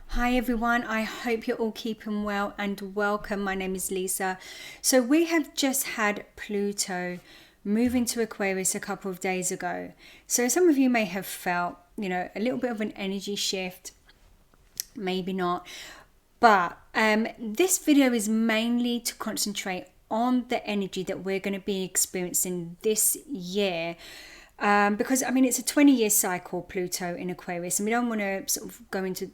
Hi everyone, I hope you're all keeping well and welcome. My name is Lisa. So we have just had Pluto move into Aquarius a couple of days ago. So some of you may have felt, a little bit of an energy shift, maybe not. But this video is mainly to concentrate on the energy that we're going to be experiencing this year. Because it's a 20-year cycle, Pluto in Aquarius, and we don't want to sort of go into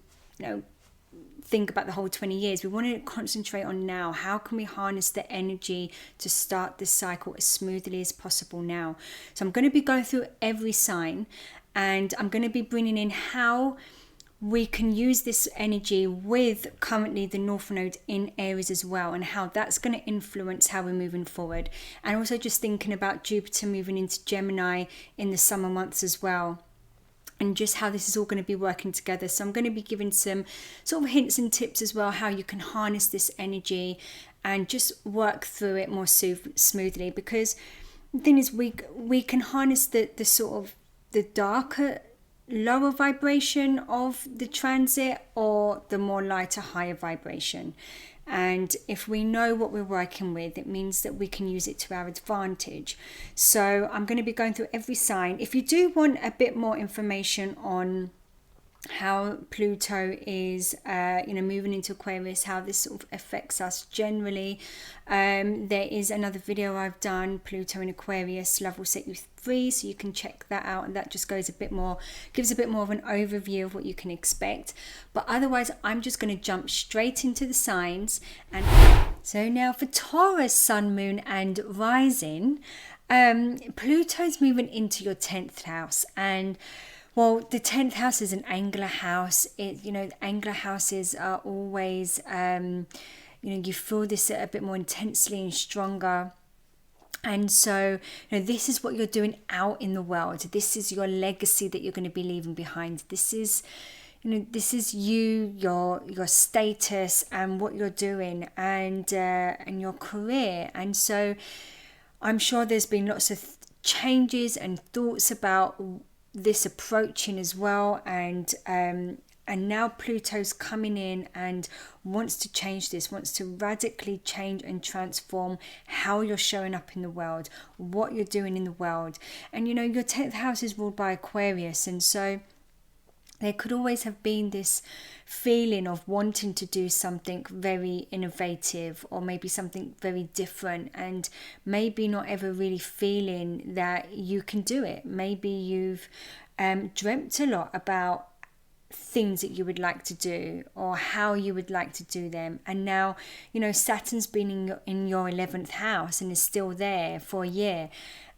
think about the whole 20 years. We want to concentrate on now. How can we harness the energy to start this cycle as smoothly as possible now? So I'm going to be going through every sign, and I'm going to be bringing in how we can use this energy with currently the North Node in Aries as well, and how that's going to influence how we're moving forward. And also just thinking about Jupiter moving into Gemini in the summer months as well, and just how this is all going to be working together. So I'm going to be giving some sort of hints and tips as well, how you can harness this energy and just work through it more smoothly. Because the thing is, we can harness the sort of the darker, lower vibration of the transit, or the more lighter, higher vibration. And if we know what we're working with, it means that we can use it to our advantage. So I'm going to be going through every sign. If you do want a bit more information on how Pluto is moving into Aquarius, how this sort of affects us generally, there is another video I've done, Pluto in Aquarius, Love Will Set You Free, so you can check that out, and that just gives a bit more of an overview of what you can expect. But otherwise, I'm just going to jump straight into the signs. And so now for Taurus, Sun, Moon and Rising, Pluto's moving into your 10th house. And well, the 10th house is an angular house. Angular houses are always, you feel this a bit more intensely and stronger. And so, this is what you're doing out in the world. This is your legacy that you're going to be leaving behind. This is, this is you, your status, and what you're doing, and your career. And so, I'm sure there's been lots of changes and thoughts about this approaching as well, and now Pluto's coming in and wants to change this, wants to radically change and transform how you're showing up in the world, what you're doing in the world. And your 10th house is ruled by Aquarius, and so there could always have been this feeling of wanting to do something very innovative, or maybe something very different, and maybe not ever really feeling that you can do it. Maybe you've dreamt a lot about things that you would like to do, or how you would like to do them. And now, Saturn's been in your 11th house and is still there for a year.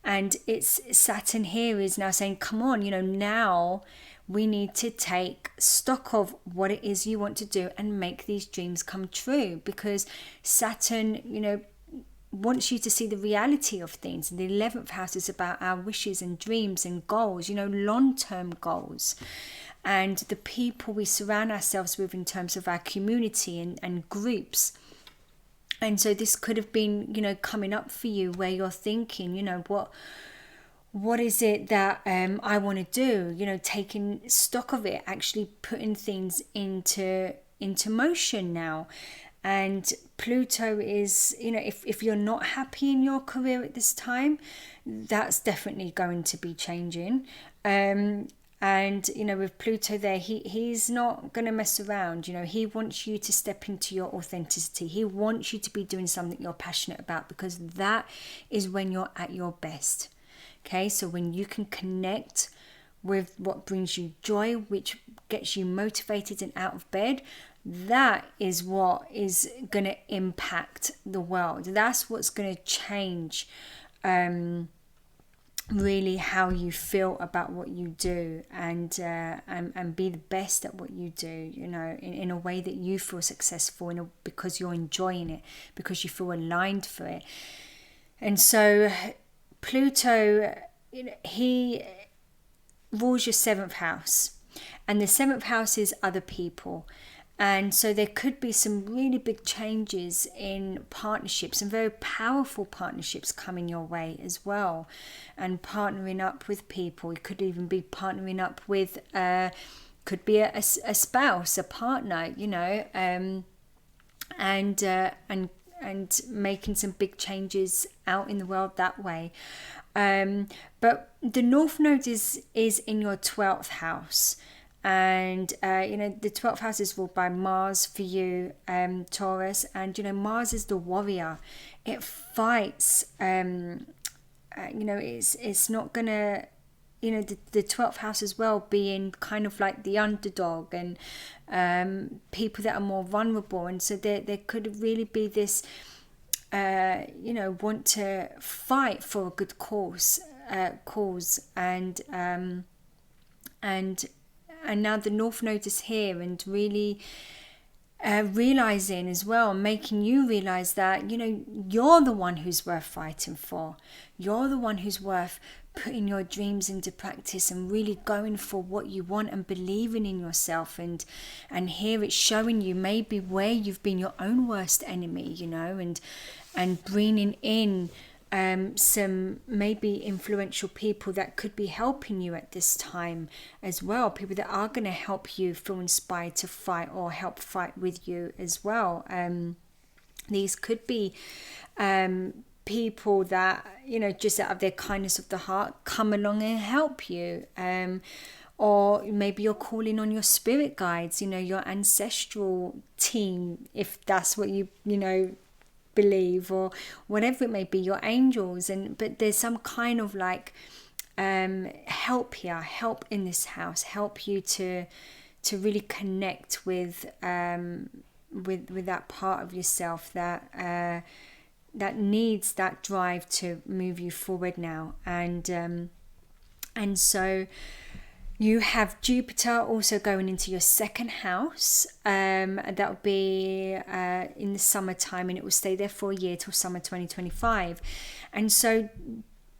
And it's Saturn here is now saying, come on, now we need to take stock of what it is you want to do and make these dreams come true. Because Saturn, wants you to see the reality of things. And the 11th house is about our wishes and dreams and goals, long-term goals. And the people we surround ourselves with in terms of our community and groups. And so this could have been, coming up for you, where you're thinking, what is it that I want to do? Taking stock of it, actually putting things into motion now. And Pluto is, if you're not happy in your career at this time, that's definitely going to be changing. And with Pluto there, he's not going to mess around. He wants you to step into your authenticity. He wants you to be doing something you're passionate about, because that is when you're at your best. Okay, so when you can connect with what brings you joy, which gets you motivated and out of bed, that is what is going to impact the world. That's what's going to change really how you feel about what you do, and be the best at what you do, in a way that you feel successful, because you're enjoying it, because you feel aligned for it. And so Pluto, he rules your 7th house, and the 7th house is other people. And so there could be some really big changes in partnerships, and very powerful partnerships coming your way as well. And partnering up with people. You could even be partnering up with could be a spouse, a partner, you know, and making some big changes out in the world that way. But the North Node is in your 12th house. And, you know, the 12th house is ruled by Mars for you, Taurus. And, you know, Mars is the warrior. It fights. You know, it's not going to, you know, the 12th house as well being kind of like the underdog and people that are more vulnerable. And so there could really be this, you know, want to fight for a good cause, and now the North Node is here and really realizing as well, making you realize that, you know, you're the one who's worth fighting for. You're the one who's worth putting your dreams into practice and really going for what you want and believing in yourself. And here it's showing you maybe where you've been your own worst enemy, you know, and bringing in some maybe influential people that could be helping you at this time as well. People that are going to help you feel inspired to fight or help fight with you as well. These could be people that, you know, just out of their kindness of the heart come along and help you. Or maybe you're calling on your spirit guides, you know, your ancestral team, if that's what you know, believe, or whatever it may be, your angels. But there's some kind of like help here, help in this house, help you to really connect with that part of yourself that needs that drive to move you forward now. And so you have Jupiter also going into your second house. That will be in the summertime, and it will stay there for a year till summer 2025. And so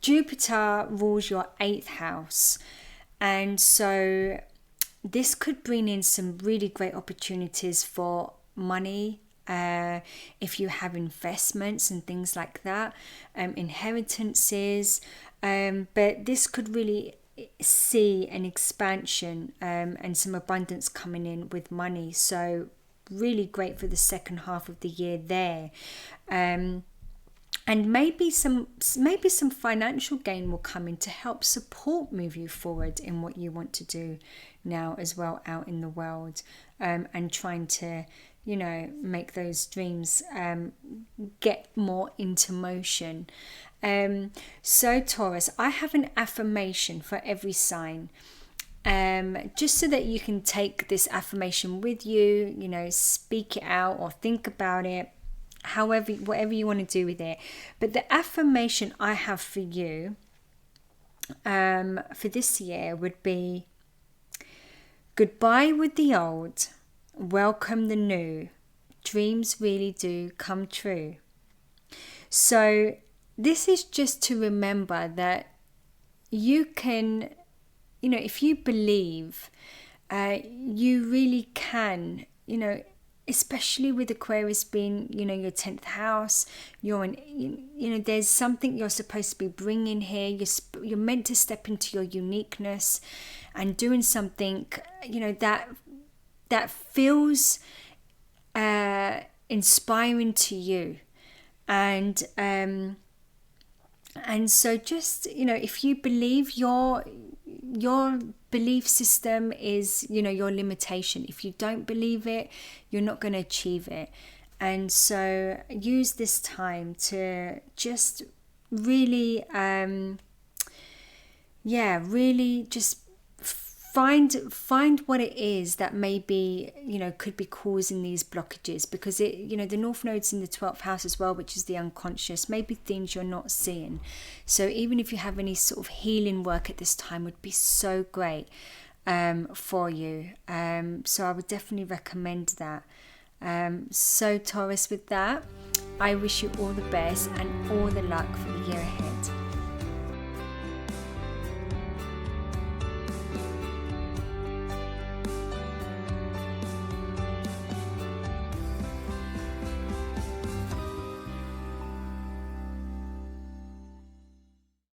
Jupiter rules your 8th house. And so this could bring in some really great opportunities for money. If you have investments and things like that, inheritances. But this could really see an expansion and some abundance coming in with money. So really great for the second half of the year there. And maybe some financial gain will come in to help support move you forward in what you want to do now as well out in the world, and trying to, you know, make those dreams get more into motion. So Taurus, I have an affirmation for every sign, just so that you can take this affirmation with you, you know, speak it out or think about it, however, whatever you want to do with it. But the affirmation I have for you for this year would be: goodbye with the old, welcome the new, dreams really do come true. So this is just to remember that you can, you know, if you believe, you really can, you know, especially with Aquarius being, you know, your 10th house, you're in, you know, there's something you're supposed to be bringing here. You're meant to step into your uniqueness and doing something, you know, that feels inspiring to you. And so just, you know, if you believe your belief system is, you know, your limitation. If you don't believe it, you're not going to achieve it. And so use this time to just really, really just find what it is that maybe, you know, could be causing these blockages, because it, you know, the North Node's in the 12th house as well, which is the unconscious, maybe things you're not seeing. So even if you have any sort of healing work at this time, would be so great for you. So I would definitely recommend that. So Taurus, with that, I wish you all the best and all the luck for the year ahead.